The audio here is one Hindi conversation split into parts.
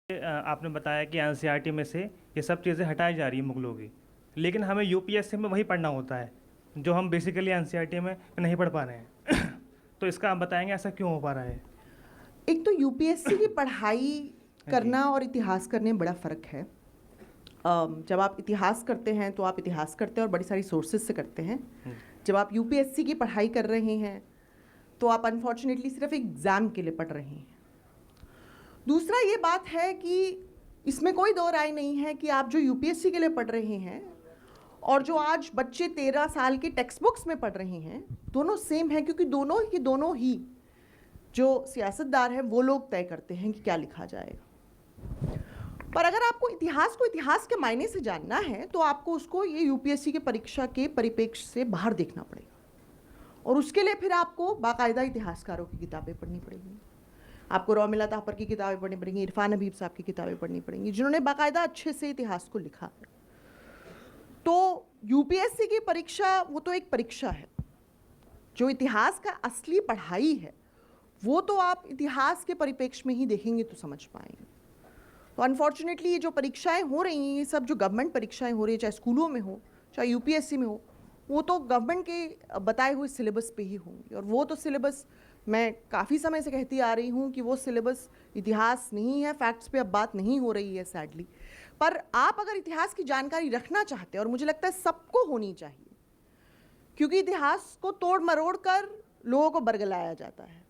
आपने बताया कि एनसीईआरटी में से ये सब चीज़ें हटाई जा रही हैं मुगलों की, लेकिन हमें यूपीएससी में वही पढ़ना होता है जो हम बेसिकली एनसीईआरटी में नहीं पढ़ पा रहे हैं। तो इसका आप बताएंगे ऐसा क्यों हो पा रहा है? एक तो यूपीएससी की पढ़ाई करना और इतिहास करने में बड़ा फ़र्क है। जब आप इतिहास करते हैं तो आप इतिहास करते हैं और बड़ी सारी सोर्सेज से करते हैं। जब आप यूपीएससी की पढ़ाई कर रहे हैं तो आप अनफॉर्चुनेटली सिर्फ एग्ज़ाम के लिए पढ़ रहे हैं। दूसरा ये बात है कि इसमें कोई दो राय नहीं है कि आप जो यूपीएससी के लिए पढ़ रहे हैं और जो आज बच्चे 13 साल की टेक्स्ट बुक्स में पढ़ रहे हैं दोनों सेम हैं, क्योंकि दोनों ही जो सियासतदार हैं वो लोग तय करते हैं कि क्या लिखा जाएगा। पर अगर आपको इतिहास को इतिहास के मायने से जानना है तो आपको उसको ये यूपीएससी के परीक्षा के परिप्रेक्ष्य से बाहर देखना पड़ेगा, और उसके लिए फिर आपको बाकायदा इतिहासकारों की किताबें पढ़नी पड़ेंगी। आपको रोमिला तापर की किताबें पढ़नी पड़ेंगी, इरफान हबीब साहब की किताबें पढ़नी पड़ेंगी, जिन्होंने बाकायदा अच्छे से इतिहास को लिखा है। तो यूपीएससी की परीक्षा वो तो एक परीक्षा है, जो इतिहास का असली पढ़ाई है वो तो आप इतिहास के परिप्रेक्ष्य में ही देखेंगे तो समझ पाएंगे। तो अनफॉर्चुनेटली ये जो परीक्षाएं हो रही हैं, ये सब जो गवर्नमेंट परीक्षाएं हो रही है, चाहे स्कूलों में हो चाहे यूपीएससी में हो, वो तो गवर्नमेंट के बताए हुए सिलेबस पे ही होंगी। और वो तो सिलेबस मैं काफ़ी समय से कहती आ रही हूँ कि वो सिलेबस इतिहास नहीं है। फैक्ट्स पे अब बात नहीं हो रही है सैडली। पर आप अगर इतिहास की जानकारी रखना चाहते हैं, और मुझे लगता है सबको होनी चाहिए, क्योंकि इतिहास को तोड़ मरोड़ कर लोगों को बरगलाया जाता है,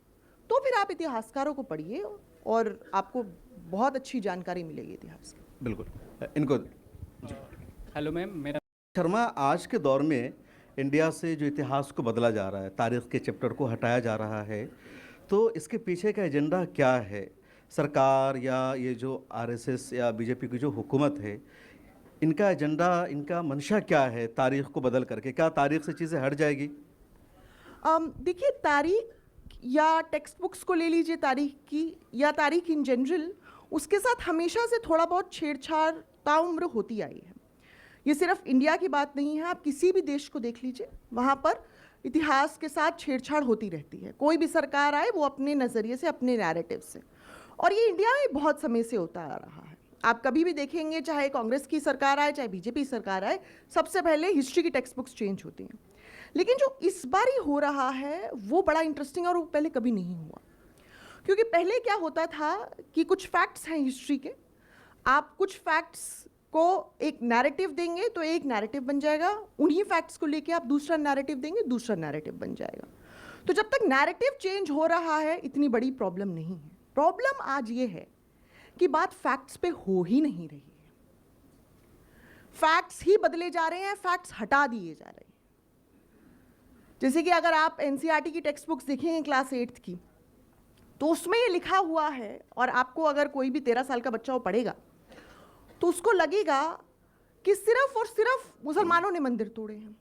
तो फिर आप इतिहासकारों को पढ़िए और आपको बहुत अच्छी जानकारी मिलेगी इतिहास की। बिल्कुल इनको हेलो मैम, मेरा शर्मा, आज के दौर में इंडिया से जो इतिहास को बदला जा रहा है, तारीख़ के चैप्टर को हटाया जा रहा है, तो इसके पीछे का एजेंडा क्या है? सरकार या ये जो आरएसएस या बीजेपी की जो हुकूमत है, इनका एजेंडा, इनका मंशा क्या है तारीख़ को बदल करके? क्या तारीख़ से चीज़ें हट जाएगी? देखिए, तारीख या टेक्स्ट बुक्स को ले लीजिए, तारीख की या तारीख इन जनरल, उसके साथ हमेशा से थोड़ा बहुत छेड़छाड़ ताउम्र होती आई है। ये सिर्फ इंडिया की बात नहीं है, आप किसी भी देश को देख लीजिए, वहाँ पर इतिहास के साथ छेड़छाड़ होती रहती है। कोई भी सरकार आए वो अपने नज़रिए से, अपने नैरेटिव से, और ये इंडिया में बहुत समय से होता आ रहा है। आप कभी भी देखेंगे, चाहे कांग्रेस की सरकार आए चाहे बीजेपी सरकार आए, सबसे पहले हिस्ट्री की टेक्स्ट बुक्स चेंज होती हैं। लेकिन जो इस बार ही हो रहा है वो बड़ा इंटरेस्टिंग, और वो पहले कभी नहीं हुआ। क्योंकि पहले क्या होता था कि कुछ फैक्ट्स हैं हिस्ट्री के, आप कुछ फैक्ट्स को एक नैरेटिव देंगे तो एक नैरेटिव बन जाएगा, उन्हीं फैक्ट्स को लेके आप दूसरा नैरेटिव देंगे, दूसरा नैरेटिव बन जाएगा। तो जब तक नैरेटिव चेंज हो रहा है इतनी बड़ी प्रॉब्लम नहीं है। प्रॉब्लम आज ये है कि बात फैक्ट्स पे हो ही नहीं रही है। फैक्ट्स ही बदले जा रहे हैं, फैक्ट्स हटा दिए जा रहे हैं। जैसे कि अगर आप एनसीईआरटी की टेक्स्ट बुक्स देखेंगे क्लास 8th की, तो उसमें ये लिखा हुआ है, और आपको अगर कोई भी 13 साल का बच्चा वो पढ़ेगा तो उसको लगेगा कि सिर्फ और सिर्फ मुसलमानों ने मंदिर तोड़े हैं,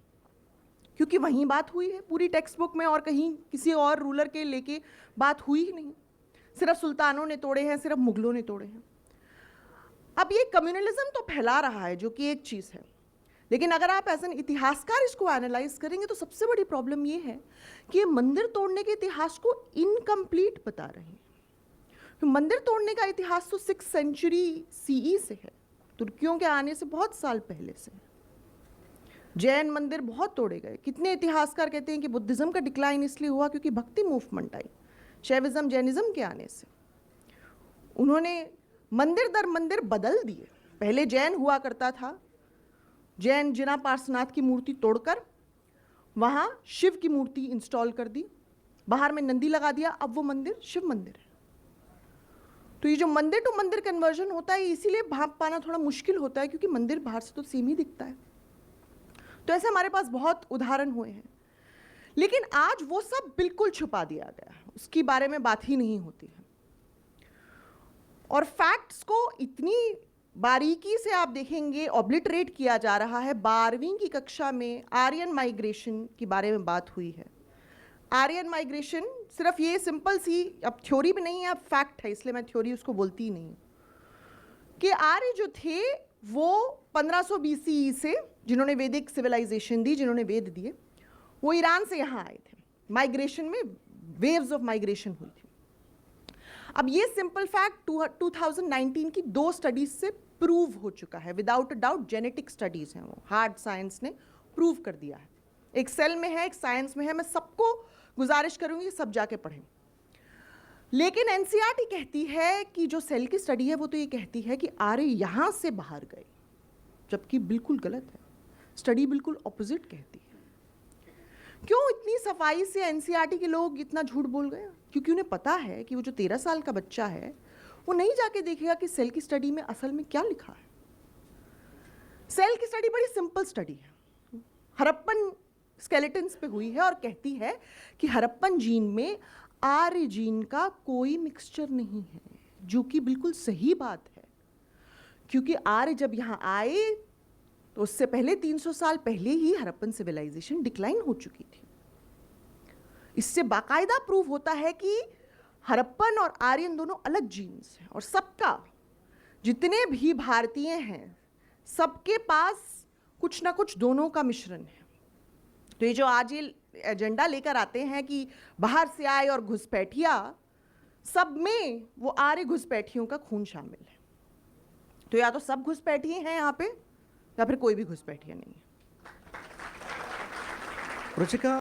क्योंकि वहीं बात हुई है पूरी टेक्स्ट बुक में, और कहीं किसी और रूलर के लेके बात हुई ही नहीं। सिर्फ सुल्तानों ने तोड़े हैं, सिर्फ मुगलों ने तोड़े हैं। अब ये कम्युनलिज्म तो फैला रहा है, जो कि एक चीज़ है, लेकिन अगर आप एज एन इतिहासकार इसको एनालाइज करेंगे तो सबसे बड़ी प्रॉब्लम ये है कि ये मंदिर तोड़ने के इतिहास को इनकम्प्लीट बता रहे हैं। मंदिर तोड़ने का इतिहास तो 6th सेंचुरी सीई से है, तुर्कियों के आने से बहुत साल पहले से। जैन मंदिर बहुत तोड़े गए। कितने इतिहासकार कहते हैं कि बुद्धिज्म का डिक्लाइन इसलिए हुआ क्योंकि भक्ति मूवमेंट आई, शैविज्म जैनिज्म के आने से। उन्होंने मंदिर दर मंदिर बदल दिए। पहले जैन हुआ करता था, जैन जिना पार्श्वनाथ की मूर्ति तोड़कर वहाँ शिव की मूर्ति इंस्टॉल कर दी, बाहर में नंदी लगा दिया, अब वो मंदिर शिव मंदिर है। तो ये जो मंदिर टू मंदिर कन्वर्जन होता है, इसीलिए भाप पाना थोड़ा मुश्किल होता है, क्योंकि मंदिर बाहर से तो सेम ही दिखता है। तो ऐसे हमारे पास बहुत उदाहरण हुए हैं, लेकिन आज वो सब बिल्कुल छुपा दिया गया है, उसकी बारे में बात ही नहीं होती है। और फैक्ट्स को इतनी बारीकी से आप देखेंगे ऑब्लिटरेट किया जा रहा है। 12वीं की कक्षा में आर्यन माइग्रेशन के बारे में बात हुई है। आर्यन माइग्रेशन सिर्फ ये सिंपल सी, अब थ्योरी भी नहीं है, अब फैक्ट है, इसलिए मैं थ्योरी उसको बोलती ही नहीं, कि आर्य जो थे वो 1500 BCE से, जिन्होंने वैदिक सिविलाइजेशन दी, जिन्होंने वेद दिए, वो ईरान से यहाँ आए थे। माइग्रेशन में वेव्स ऑफ माइग्रेशन हुई थी। अब ये सिंपल फैक्ट 2019 की 2 स्टडीज से प्रूव हो चुका है, without a doubt. Genetic studies हैं वो, हार्ड साइंस ने प्रूव कर दिया है। एक सेल में है, एक साइंस में है। मैं सबको गुजारिश करूंगी सब जाके पढ़ें। लेकिन एनसीईआरटी कहती है कि जो सेल की स्टडी है वो तो ये कहती है कि आर्य यहां से बाहर गए, जबकि बिल्कुल गलत है। स्टडी बिल्कुल ऑपोजिट कहती है। क्यों इतनी सफाई से एनसीईआरटी के लोग इतना झूठ बोल गए? क्योंकि उन्हें पता है कि वो जो 13 साल का बच्चा है वो नहीं जाके देखेगा कि सेल की स्टडी में असल में क्या लिखा है। सेल की स्टडी बड़ी सिंपल स्टडी है, हड़प्पन स्केलेटन्स पे हुई है और कहती है कि हड़प्पन जीन में आर्य जीन का कोई मिक्सचर नहीं है, जो कि बिल्कुल सही बात है। क्योंकि आर्य जब यहाँ आए तो उससे पहले 300 साल पहले ही हड़प्पन सिविलाइजेशन डिक्लाइन हो चुकी थी। इससे बाकायदा प्रूव होता है कि हड़प्पन और आर्यन दोनों अलग जीन्स हैं, और सबका, जितने भी भारतीय हैं, सबके पास कुछ ना कुछ दोनों का मिश्रण है। तो ये जो आज ये एजेंडा लेकर आते हैं कि बाहर से आए और घुसपैठिया, सब में वो आर्य घुसपैठियों का खून शामिल है। तो या तो सब घुसपैठिए हैं यहाँ पे, या फिर कोई भी घुसपैठिया नहीं है। रुचिका,